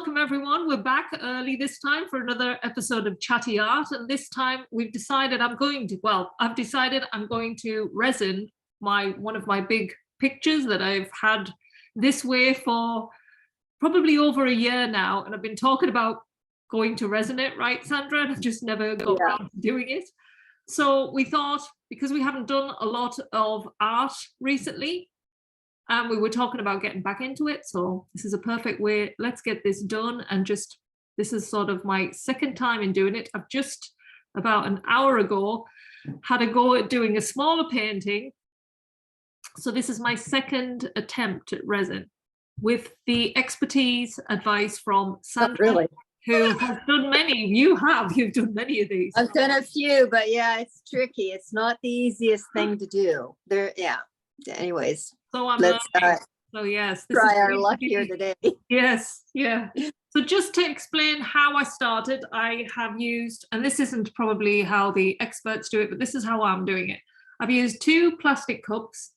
welcome everyone. We're back early this time for another episode of Chatty Art, and this time we've decided I've decided I'm going to resin one of my big pictures that I've had this way for probably over a year now, and I've been talking about going to resin it, right, Sandra? And I've just never got around to doing it. So we thought, because we haven't done a lot of art recently, and we were talking about getting back into it, so this is a perfect way. Let's get this done. And just, this is sort of my second time in doing it. I've just about an hour ago had a go at doing a smaller painting. So this is my second attempt at resin with the expertise advice from Sandra, really? Who has done many. You've done many of these. I've done a few, but yeah, it's tricky. It's not the easiest thing to do. Anyways. So I'm let's so yes, this try our luck here today. Yes, yeah. So just to explain how I started, I have used, and this isn't probably how the experts do it, but this is how I'm doing it. I've used 2 plastic cups,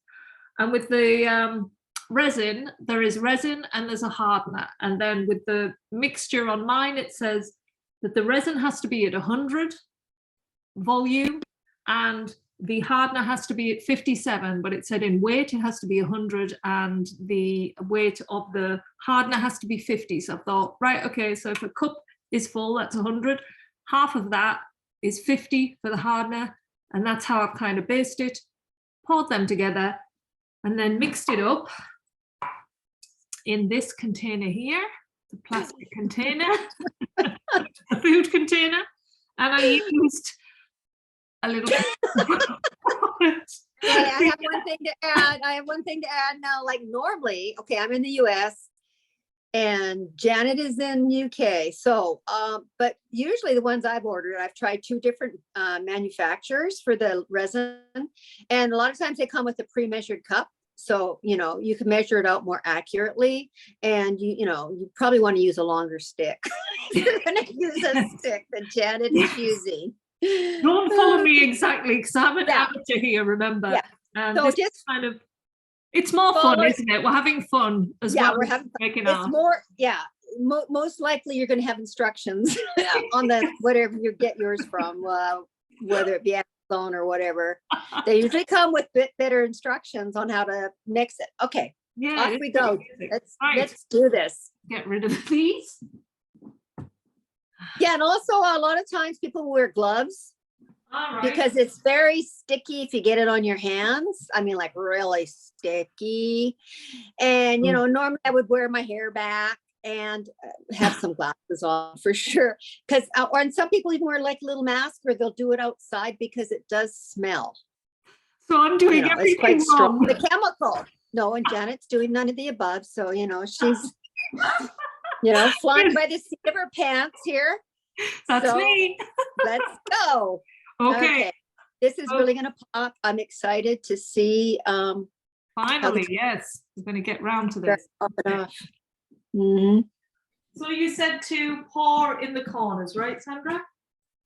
and with the resin, there is resin and there's a hardener. And then with the mixture on mine, it says that the resin has to be at 100 volume and the hardener has to be at 57, but it said in weight it has to be 100 and the weight of the hardener has to be 50. So I thought, right, okay, so if a cup is full, that's 100. Half of that is 50 for the hardener, and that's how I've kind of based it, poured them together, and then mixed it up in this container here, the plastic container, a food container, and I used a little bit. I have one thing to add now. Like normally, okay, I'm in the US and Janet is in UK. So, but usually the ones I've ordered, I've tried 2 different manufacturers for the resin, and a lot of times they come with a pre-measured cup. So, you know, you can measure it out more accurately, and you probably want to use a longer stick. You're going to use a stick that Janet is using. Don't follow me exactly, because I'm an amateur here, remember. Yeah. And so this just kind of, it's more fun, isn't it? We're having fun as well. We're having making it's art. more, most likely you're going to have instructions on the whatever you get yours from, whether it be Amazon or whatever. They usually come with better instructions on how to mix it. Okay, off we go. Let's do this. Get rid of these. Yeah, and also a lot of times people wear gloves because it's very sticky if you get it on your hands. I mean, like really sticky. And, normally I would wear my hair back and have some glasses on for sure. Because, and some people even wear like a little mask, or they'll do it outside because it does smell. So I'm doing everything it's quite strong. wrong. The chemical. No, and Janet's doing none of the above. So, she's... flying by the seat of her pants here. That's me. Let's go. Okay. This is really going to pop. I'm excited to see. Finally, yes. We're going to get round to this. Up and off. Mm-hmm. So you said to pour in the corners, right, Sandra?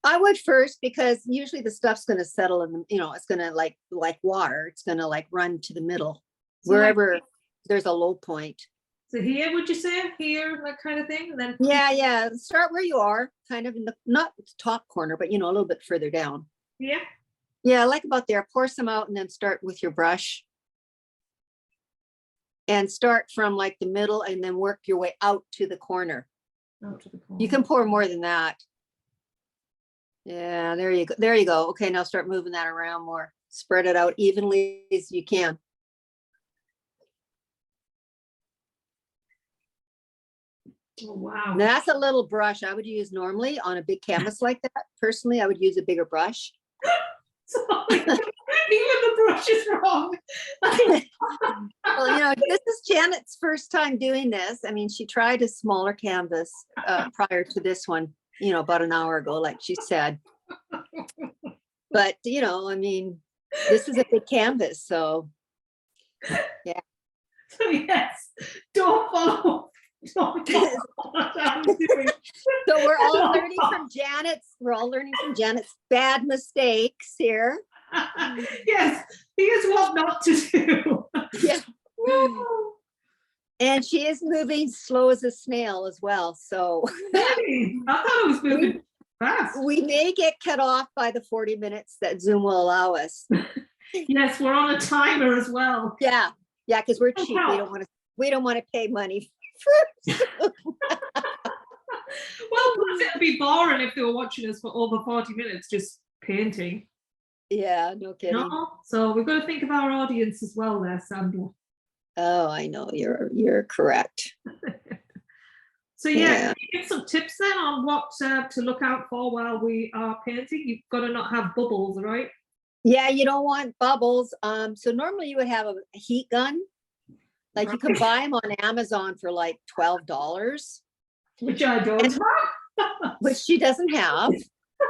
I would first, because usually the stuff's going to settle in, it's going to like water. It's going to like run to the middle, so wherever there's a low point. So here, would you say? Here, that kind of thing? And then yeah. Start where you are, kind of in the, not top corner, but, a little bit further down. Yeah. Yeah, like about there. Pour some out and then start with your brush. And start from like the middle and then work your way out to the corner. Out to the corner. You can pour more than that. Yeah, there you go. There you go. Okay, now start moving that around more. Spread it out evenly as you can. Oh, wow. Now, that's a little brush I would use normally on a big canvas like that. Personally, I would use a bigger brush. Even the brush is wrong. Well, this is Janet's first time doing this. I mean, she tried a smaller canvas prior to this one, about an hour ago, like she said. But, I mean, this is a big canvas, so yeah. So yes, don't follow. So we're all learning from Janet's bad mistakes here. Yes, here's what not to do. Yeah. And she is moving slow as a snail as well. So Really? I thought it was moving fast. we may get cut off by the 40 minutes that Zoom will allow us. Yes, we're on a timer as well. Yeah. Yeah, because we're Oh, cheap. wow. We don't want to pay money for Well, plus it'd be boring if they were watching us for over 40 minutes just painting. Yeah, no kidding. No? So we've got to think of our audience as well there, Sandra. Oh, I know. You're correct. So yeah, can you give some tips then on what to look out for while we are painting? You've got to not have bubbles, right? Yeah, you don't want bubbles. So normally you would have a heat gun. Like you can buy them on Amazon for like $12. Which I don't have. Which she doesn't have.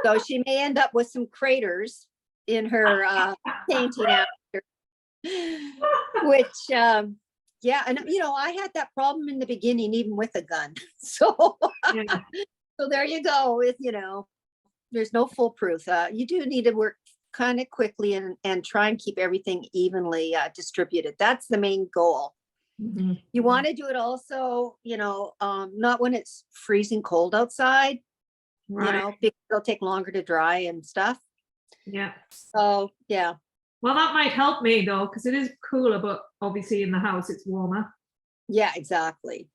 So she may end up with some craters in her painting after. Which, yeah, and I had that problem in the beginning, even with a gun. So, Yeah. so there you go. With there's no foolproof. You do need to work kind of quickly and try and keep everything evenly distributed. That's the main goal. Mm-hmm. You want to do it also, not when it's freezing cold outside, Right. because it'll take longer to dry and stuff. Yeah. So, yeah. Well, that might help me though, because it is cooler, but obviously in the house it's warmer. Yeah, exactly.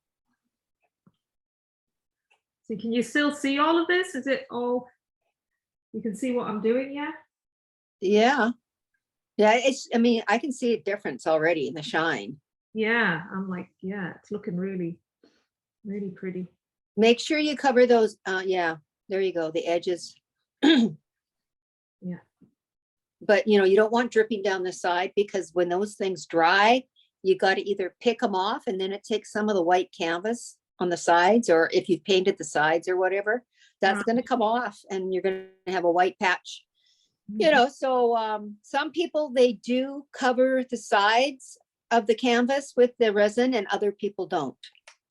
So can you still see all of this? Is it all, you can see what I'm doing, yeah? Yeah. Yeah, I can see a difference already in the shine. Yeah, I'm like, yeah, it's looking really, really pretty. Make sure you cover those, yeah, there you go, the edges. Yeah. But you don't want dripping down the side, because when those things dry, you got to either pick them off, and then it takes some of the white canvas on the sides, or if you've painted the sides or whatever, that's Right. going to come off and you're going to have a white patch. So some people, they do cover the sides of the canvas with the resin, and other people don't.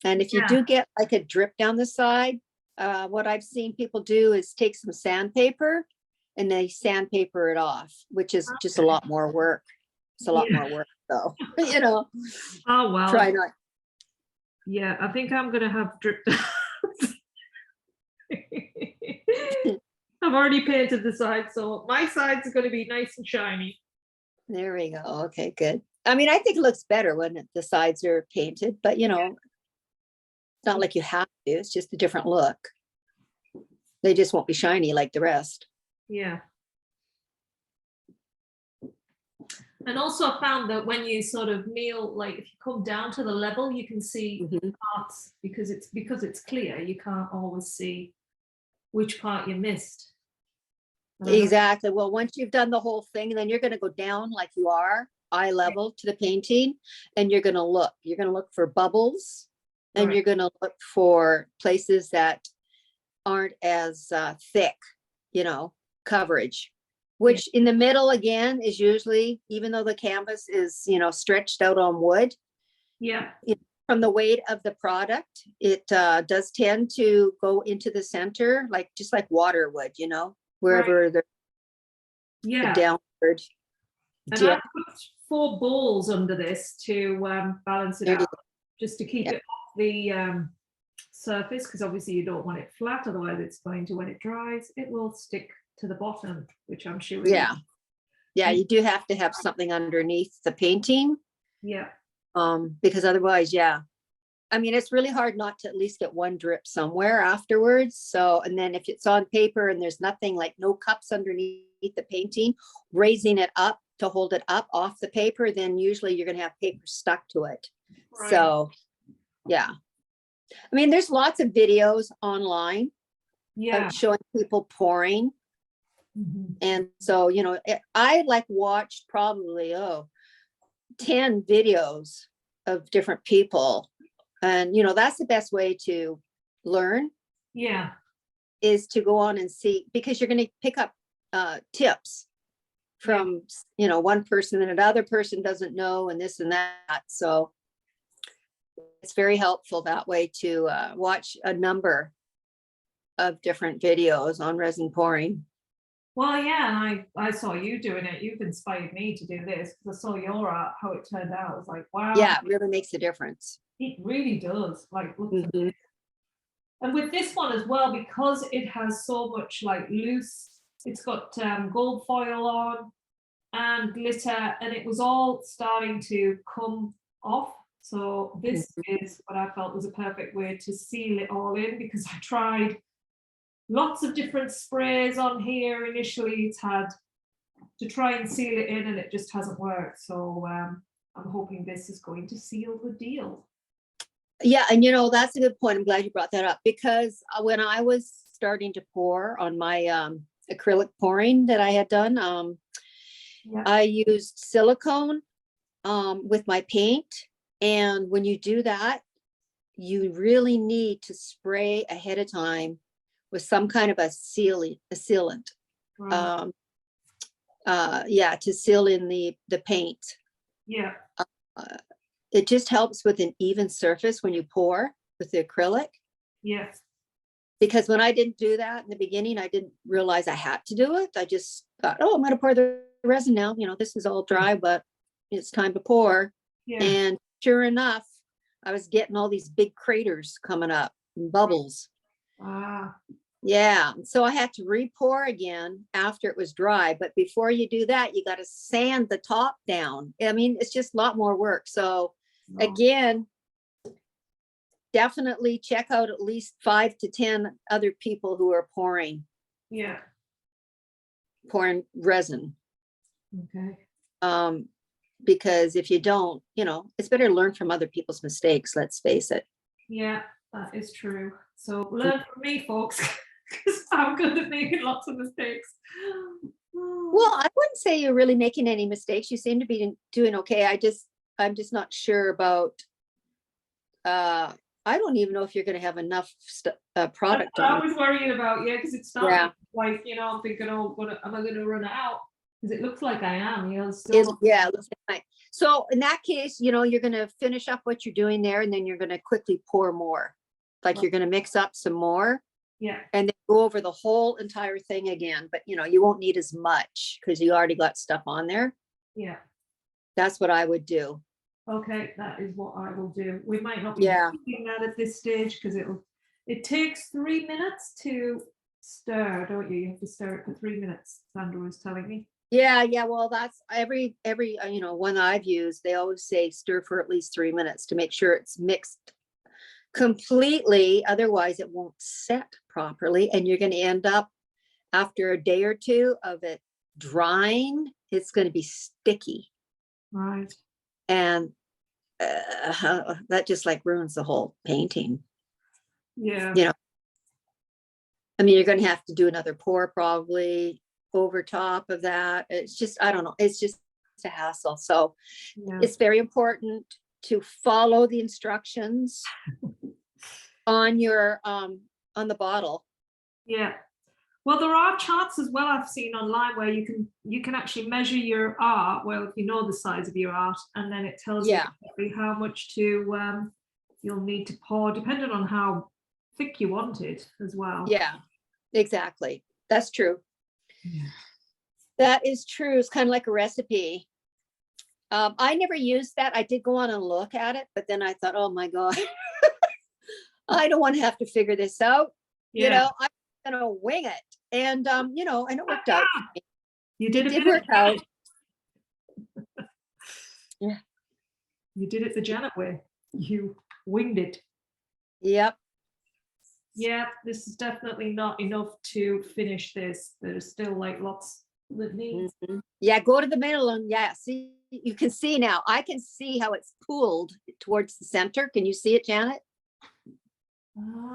And if you do get like a drip down the side, what I've seen people do is take some sandpaper and they sandpaper it off, which is just a lot more work. It's a lot more work, though. Oh well. Try not. Yeah, I think I'm gonna have drip down. I've already painted the sides, so my sides are going to be nice and shiny. There we go. Okay, good. I mean, I think it looks better when the sides are painted, but it's not like you have to. It's just a different look. They just won't be shiny like the rest. Yeah. And also I found that when you sort of kneel, like if you come down to the level, you can see parts, because it's clear. You can't always see which part you missed. Exactly. Well, once you've done the whole thing, then you're going to go down like you are, eye level to the painting, and you're going to look for bubbles, and you're going to look for places that aren't as thick, coverage, which in the middle, again, is usually, even though the canvas is, stretched out on wood. Yeah. From the weight of the product, it does tend to go into the center, just like water would, wherever the downward. And I put 4 balls under this to balance it out, just to keep it off the surface, because obviously you don't want it flat, otherwise it's going to, when it dries, it will stick to the bottom, which I'm sure. Yeah, you do have to have something underneath the painting. Yeah. Because otherwise, I mean, it's really hard not to at least get one drip somewhere afterwards. So, and then if it's on paper and there's nothing, like no cups underneath the painting, raising it up to hold it up off the paper, then usually you're going to have paper stuck to it. Right. So, yeah. I mean, there's lots of videos online of showing people pouring. And so, I watched probably, 10 videos of different people. And, that's the best way to learn. Yeah. Is to go on and see, because you're going to pick up tips from, one person, and another person doesn't know, and this and that. So it's very helpful that way to watch a number of different videos on resin pouring. Well, yeah, and I saw you doing it. You've inspired me to do this, because I saw your art, how it turned out. I was like, wow. Yeah, it really makes a difference. It really does. Like, looks Mhm. and with this one as well, because it has so much like loose, it's got gold foil on and glitter, and it was all starting to come off. So this is what I felt was a perfect way to seal it all in, because I tried lots of different sprays on here. Initially, it's had to try and seal it in, and it just hasn't worked. So I'm hoping this is going to seal the deal. Yeah, and that's a good point. I'm glad you brought that up, because when I was starting to pour on my acrylic pouring that I had done, Yeah. I used silicone with my paint. And when you do that, you really need to spray ahead of time with some kind of a sealant. Right. Yeah, to seal in the paint. Yeah. Uh, it just helps with an even surface when you pour with the acrylic. Yes. Because when I didn't do that in the beginning, I didn't realize I had to do it. I just thought, oh, I'm going to pour the resin now. This is all dry, but it's time to pour. Yeah. And sure enough, I was getting all these big craters coming up and bubbles. Ah. Yeah. So I had to re-pour again after it was dry. But before you do that, you got to sand the top down. I mean, it's just a lot more work. So No. again, definitely check out at least 5 to 10 other people who are pouring Yeah. resin. Okay. Because if you don't, it's better to learn from other people's mistakes, let's face it. Yeah, that is true. So learn from me, folks, because I'm good at making lots of mistakes. Well, I wouldn't say you're really making any mistakes. You seem to be doing okay. I'm just not sure about, I don't even know if you're going to have enough product I on. was worrying about, yeah, because it's starting, Yeah. like, I'm thinking, oh, am I going to run out? Because it looks like I am, still. Yeah, it looks like. So in that case, you're going to finish up what you're doing there, and then you're going to quickly pour more. Like you're going to mix up some more. Yeah. And then go over the whole entire thing again. But you won't need as much because you already got stuff on there. Yeah. That's what I would do. Okay, that is what I will do. We might not be doing that at this stage, because it takes 3 minutes to stir, don't you? You have to stir it for 3 minutes, Sandra was telling me. Yeah. Well, that's every one I've used, they always say stir for at least 3 minutes to make sure it's mixed completely. Otherwise it won't set properly, and you're going to end up after a day or two of it drying, it's going to be sticky. Right. And that just like ruins the whole painting. Yeah. I mean, you're going to have to do another pour probably over top of that. It's just, I don't know. It's just a hassle. So it's very important to follow the instructions on your, on the bottle. Yeah. Well, there are charts as well I've seen online where you can actually measure your art. Well, if you know the size of your art, and then it tells you exactly how much to you'll need to pour, depending on how thick you want it as well. Yeah, exactly. That's true. Yeah. That is true. It's kind of like a recipe. I never used that. I did go on and look at it, but then I thought, oh my God, I don't want to have to figure this out. I'm gonna wing it. And and it worked out. You did it work out. Yeah. You did it the Janet way. You winged it. Yep. Yeah, this is definitely not enough to finish this. There's still like lots that needs. Yeah, go to the middle and see, you can see now. I can see how it's pooled towards the center. Can you see it, Janet?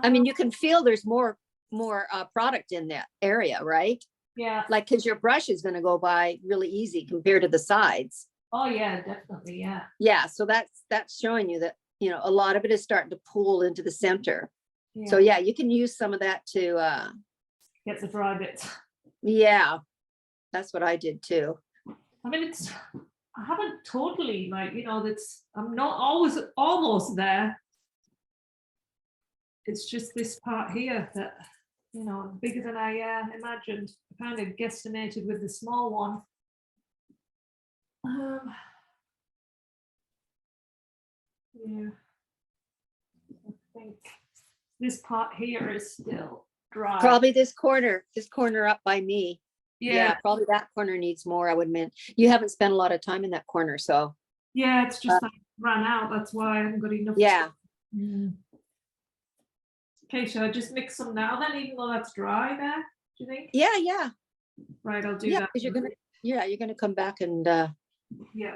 I mean, you can feel there's more product in that area, right? Yeah. Like, because your brush is going to go by really easy compared to the sides. Oh yeah, definitely. Yeah. Yeah. So that's showing you that, a lot of it is starting to pool into the center. Yeah. So yeah, you can use some of that to get the dry bits. Yeah. That's what I did too. I mean, I haven't totally I'm not always almost there. It's just this part here that, bigger than I imagined. I kind of guesstimated with the small one. Yeah. think this part here is still dry. Probably this corner up by me. Yeah. Yeah, probably that corner needs more, I would admit. You haven't spent a lot of time in that corner, so. Yeah, it's just I ran out. That's why I haven't got enough. Yeah. Okay, should I just mix some now then, even though that's dry there? Do you think? Yeah. Right, I'll do Yeah, that. because you're gonna come back and Yeah.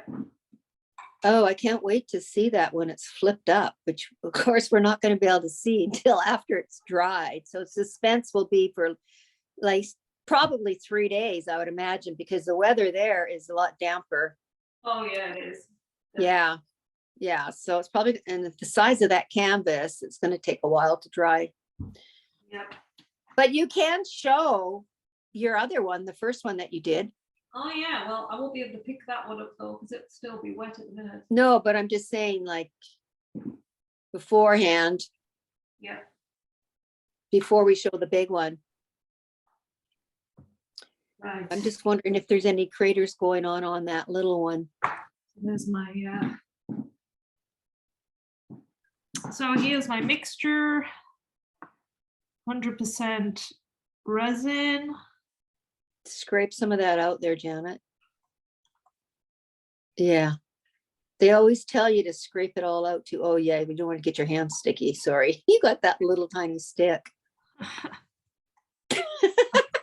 oh, I can't wait to see that when it's flipped up, which of course we're not going to be able to see until after it's dried. So suspense will be for like probably 3 days, I would imagine, because the weather there is a lot damper. Oh yeah, it is. Yeah. So it's probably, and the size of that canvas, it's going to take a while to dry. Yep. But you can show your other one, the first one that you did. Oh yeah, well, I won't be able to pick that one up though, because it'll still be wet at the minute. No, but I'm just saying, like, beforehand, Yeah. before we show the big one. Right. I'm just wondering if there's any craters going on that little one. There's my so here's my mixture. 100% resin. Scrape some of that out there, Janet. Yeah. They always tell you to scrape it all out too. Oh yeah, we don't want to get your hands sticky. Sorry. You got that little tiny stick.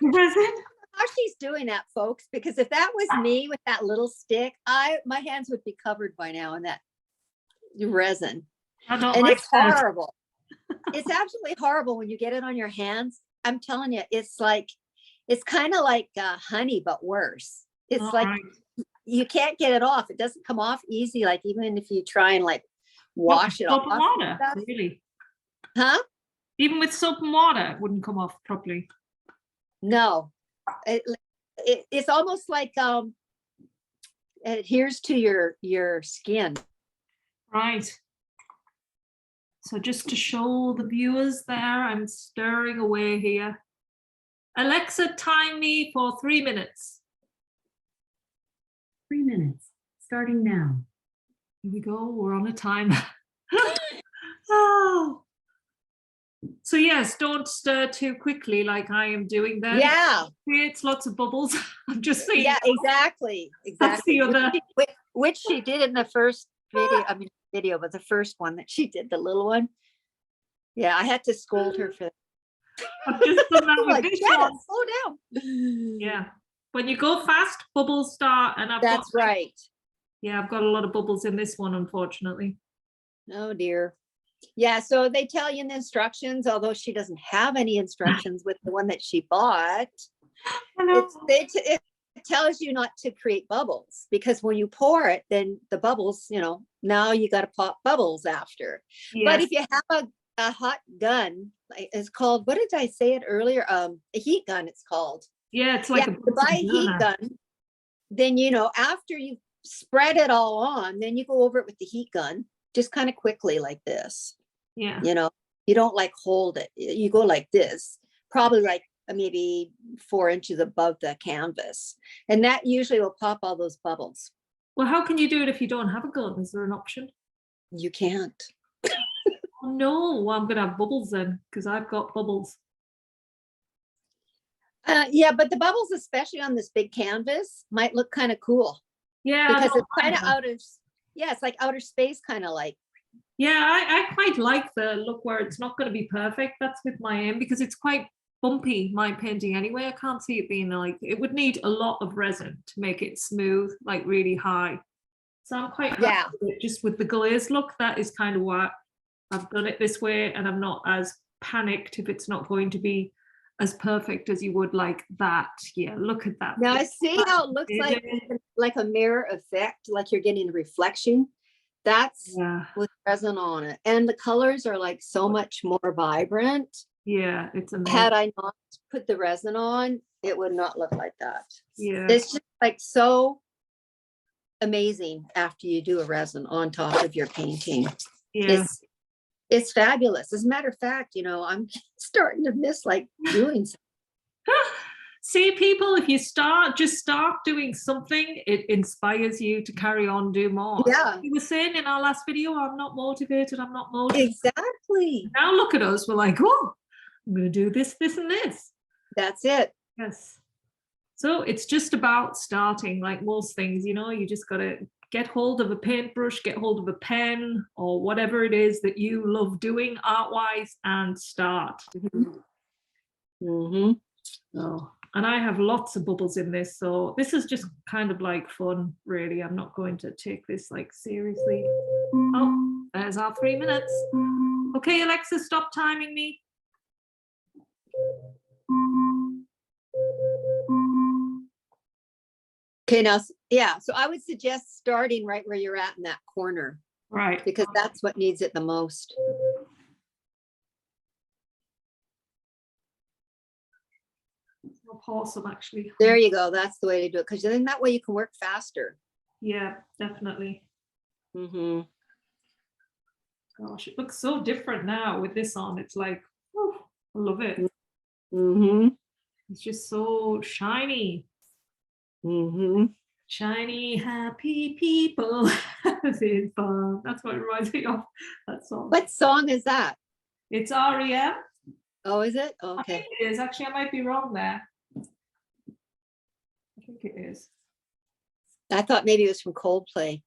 Resin? How she's doing that, folks, because if that was me with that little stick, my hands would be covered by now in that resin. I don't And like it's that. horrible. It's absolutely horrible when you get it on your hands. I'm telling you, it's kind of like honey, but worse. It's All like right. you can't get it off. It doesn't come off easy. Like even if you try and like wash it off. Soap and water, really? Huh? Even with soap and water, it wouldn't come off properly. No, it's almost like it adheres to your skin. Right. So just to show the viewers there, I'm stirring away here. Alexa, time me for 3 minutes. 3 minutes, starting now. Here we go, we're on a timer. Oh. So yes, don't stir too quickly like I am doing there. Yeah. It creates lots of bubbles. I'm just saying. Yeah, exactly. That's the other. Which she did in the first video, but the first one that she did, the little one. Yeah, I had to scold her for that. I've just done that with Like, this Janet, one. slow down. Yeah. When you go fast, bubbles start, and That's right. Yeah, I've got a lot of bubbles in this one, unfortunately. Oh dear. Yeah, so they tell you in the instructions, although she doesn't have any instructions with the one that she bought. It tells you not to create bubbles, because when you pour it, then the bubbles, now you got to pop bubbles after. Yes. But if you have a hot gun, it's called, what did I say it earlier? A heat gun, it's called. Yeah, it's like to buy a heat gun, then after you spread it all on, then you go over it with the heat gun, just kind of quickly like this. Yeah. You don't like hold it. You go like this, probably like maybe 4 inches above the canvas. And that usually will pop all those bubbles. Well, how can you do it if you don't have a gun? Is there an option? You can't. Oh, no, well, I'm going to have bubbles then, because I've got bubbles. Yeah, but the bubbles, especially on this big canvas, might look kind of cool. Yeah. Because it's kind of it's like outer space, kind of like. Yeah, I quite like the look where it's not going to be perfect. That's with my aim, because it's quite bumpy, my painting anyway. I can't see it being like, it would need a lot of resin to make it smooth, like really high. So I'm quite happy with it. Just with the glaze look, that is kind of why I've done it this way, and I'm not as panicked if it's not going to be as perfect as you would like that. Yeah, look at that. Now I see how it looks like a mirror effect, like you're getting a reflection. That's with resin on it, and the colors are like so much more vibrant. Yeah, it's amazing. Had I not put the resin on, it would not look like that. Yeah, it's just like so amazing after you do a resin on top of your painting. Yeah, it's fabulous. As a matter of fact, I'm starting to miss like doing something. See, people, if you just start doing something, it inspires you to carry on, do more. Yeah. You were saying in our last video, I'm not motivated, I'm not motivated. Exactly. Now look at us, we're like, oh, I'm going to do this, this, and this. That's it. Yes. So it's just about starting, like most things, you know, you just got to get hold of a paintbrush, get hold of a pen, or whatever it is that you love doing art-wise, and start. Mm-hmm. Oh, and I have lots of bubbles in this, so this is just kind of like fun, really. I'm not going to take this like seriously. Oh, there's our 3 minutes. Okay, Alexa, stop timing me. Okay, now, yeah, so I would suggest starting right where you're at in that corner, Right. because that's what needs it the most. I'll pause them actually. There you go. That's the way to do it, because then that way you can work faster. Yeah, definitely. Mm-hmm. Gosh, it looks so different now with this on. It's like, whew, I love it. Mm-hmm. It's just so shiny. Mm-hmm. Shiny, happy people having fun. That's what it reminds me of, that song. What song is that? It's REM. Oh, is it? I Okay. think it is. Actually, I might be wrong there. I think it is. I thought maybe it was from Coldplay.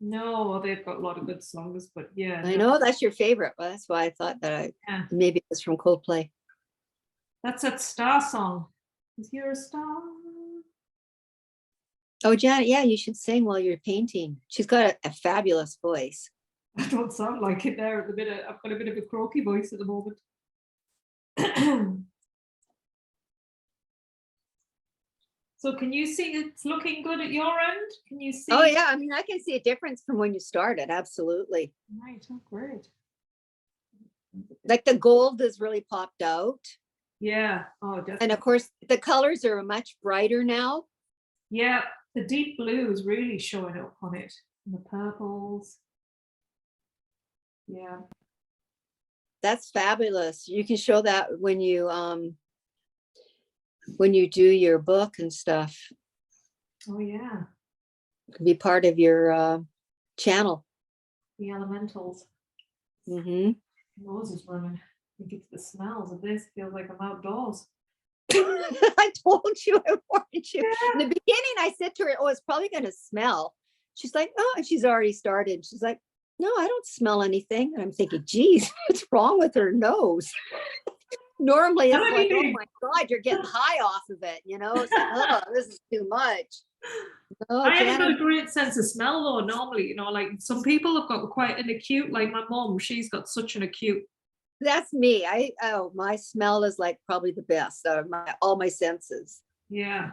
No, well, they've got a lot of good songs, but yeah. I no. know that's your favorite, but that's why I thought that Yeah. maybe it was from Coldplay. That's that star song. Is you're a star? Oh, Janet, yeah, you should sing while you're painting. She's got a fabulous voice. I don't sound like it there at the minute. I've got a bit of a croaky voice at the moment. So can you see it's looking good at your end? Can you see? Oh, yeah, I mean, I can see a difference from when you started, absolutely. Right, oh, great. Like the gold is really popped out. Yeah, oh, definitely. And of course, the colors are much brighter now. Yeah, the deep blue is really showing up on it. And the purples. Yeah. That's fabulous. You can show that when you do your book and stuff. Oh yeah. It can be part of your channel. The elementals. Mm-hmm. Nose is running. I think it's the smells of this. Feels like I'm outdoors. I told you, I warned you. In the beginning, I said to her, oh, it's probably going to smell. She's like, oh, and she's already started. She's like, no, I don't smell anything. And I'm thinking, geez, what's wrong with her nose? Normally it's like, oh my God, you're getting high off of it. You know, it's like, oh, this is too much. Oh, I haven't got Janet. a great sense of smell though, normally, you know, like some people have got quite an acute, like my mom, she's got such an acute. That's me. My smell is like probably the best out of all my senses. Yeah.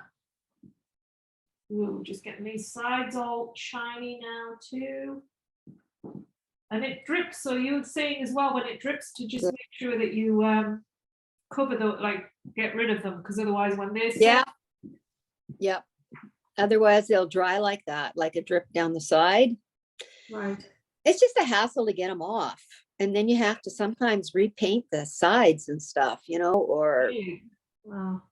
Ooh, just getting these sides all shiny now too. And it drips, so you were saying as well, when it drips, to just make sure that you cover the, like, get rid of them, because otherwise when they set, Yeah. Yep. Otherwise they'll dry like that, like a drip down the side. right. It's just a hassle to get them off. And then you have to sometimes repaint the sides and stuff, you know, or Wow.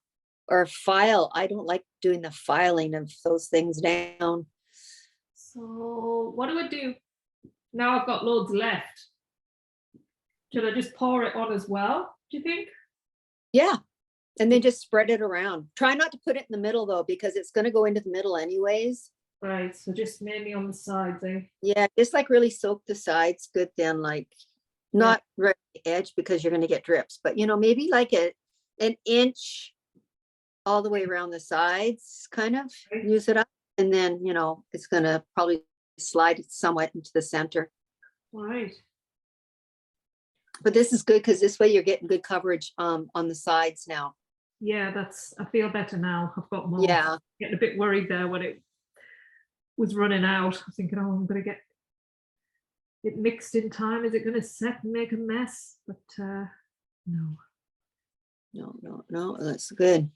or file. I don't like doing the filing of those things down. So what do I do? Now I've got loads left. Should I just pour it on as well, do you think? Yeah. And then just spread it around. Try not to put it in the middle though, because it's going to go into the middle anyways. Right, so just maybe on the sides, eh? Yeah, just like really soak the sides good then, like not right at the edge because you're going to get drips, but you know, maybe like an inch all the way around the sides, kind of use it up. And then, you know, it's going to probably slide it somewhat into the center. Right. But this is good because this way you're getting good coverage on the sides now. Yeah, I feel better now. I've got more. Yeah. Getting a bit worried there when it was running out. I was thinking, oh, I'm going to get it mixed in time. Is it going to set and make a mess? But no. No, that's good.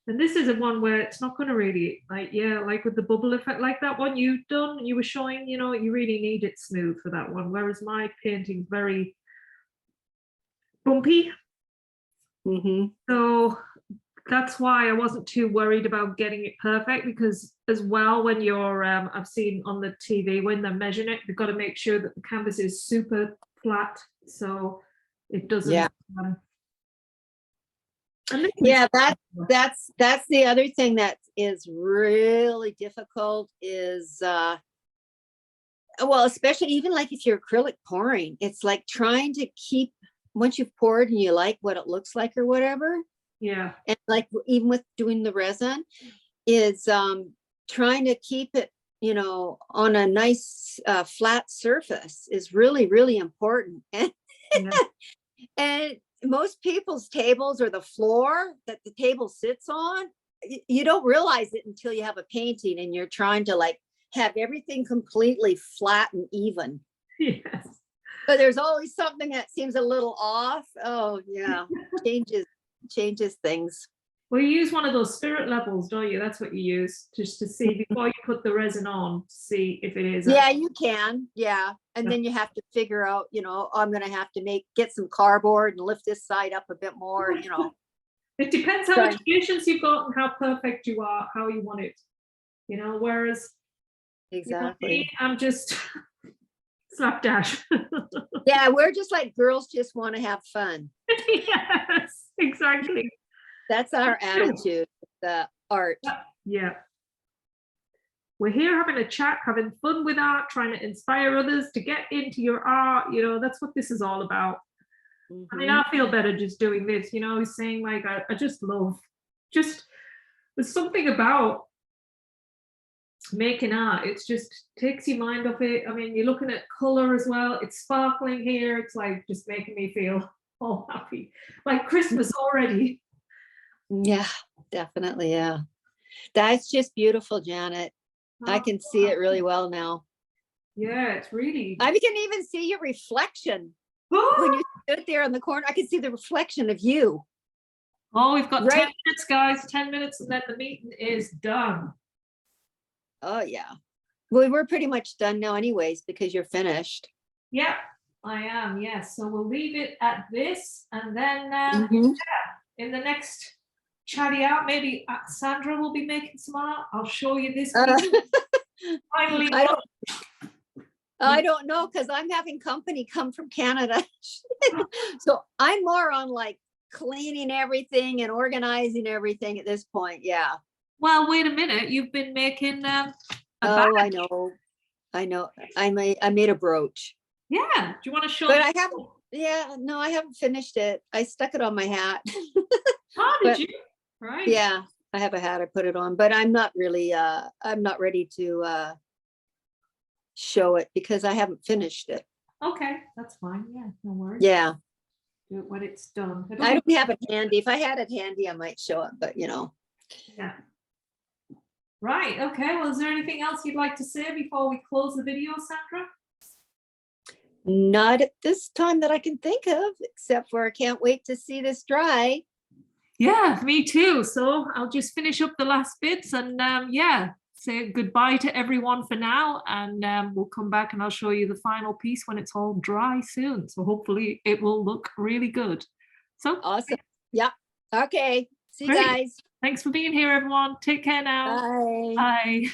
And this is a one where it's not going to really, like, yeah, like with the bubble effect, like that one you've done, you were showing, you know, you really need it smooth for that one. Whereas my painting's very bumpy. Mm-hmm. So that's why I wasn't too worried about getting it perfect, because as well, when you're, I've seen on the TV, when they're measuring it, they've got to make sure that the canvas is super flat, so it doesn't. Yeah. And this is- Yeah, that's the other thing that is really difficult is, well, especially even like if you're acrylic pouring, it's like trying to keep, once you've poured and you like what it looks like or whatever, yeah, and like even with doing the resin, is trying to keep it, on a nice flat surface is really, really important. And yeah. and most people's tables, or the floor that the table sits on, you don't realize it until you have a painting and you're trying to like have everything completely flat and even. Yes. But there's always something that seems a little off. Oh yeah, changes things. Well, you use one of those spirit levels, don't you? That's what you use, just to see before you put the resin on, to see if it is. Yeah, you can. Yeah. And then you have to figure out, I'm going to have to get some cardboard and lift this side up a bit more, It depends how much patience you've got and how perfect you are, how you want it. Whereas Exactly. me, I'm just slapdash. Yeah, we're just like girls just want to have fun. Yes, exactly. That's our attitude, the art. Yeah. We're here having a chat, having fun with art, trying to inspire others to get into your art. That's what this is all about. I mean, I feel better just doing this, saying like, I just love, there's something about making art. It's just takes your mind off it. I mean, you're looking at color as well. It's sparkling here. It's like just making me feel all happy, like Christmas already. Yeah, definitely. Yeah. That's just beautiful, Janet. I can see it really well now. Yeah, it's really. I can even see your reflection when you stood there in the corner. I can see the reflection of you. Oh, we've got 10 minutes, guys. 10 minutes, and then the meeting is done. Oh, yeah. Well, we're pretty much done now anyways, because you're finished. Yeah, I am. Yes. So we'll leave it at this. And then in the next chatty out, maybe Sandra will be making some art. I'll show you this. Finally. I don't know, because I'm having company come from Canada. So I'm more on like cleaning everything and organizing everything at this point. Yeah. Well, wait a minute. You've been making a bag. I know. I made a brooch. Yeah. Do you want to show? But I haven't. Yeah. No, I haven't finished it. I stuck it on my hat. Oh, did you? Right. Yeah, I have a hat. I put it on, but I'm not really. I'm not ready to show it because I haven't finished it. Okay, that's fine. Yeah, no worries. Yeah. Do it when it's done. I don't have it handy. If I had it handy, I might show it, but Yeah. Right. Okay. Well, is there anything else you'd like to say before we close the video, Sandra? Not at this time that I can think of, except for I can't wait to see this dry. Yeah, me too. So I'll just finish up the last bits and say goodbye to everyone for now. And we'll come back and I'll show you the final piece when it's all dry soon. So hopefully it will look really good. So awesome. Yeah. Okay. See you guys. Thanks for being here, everyone. Take care now. Bye. Bye.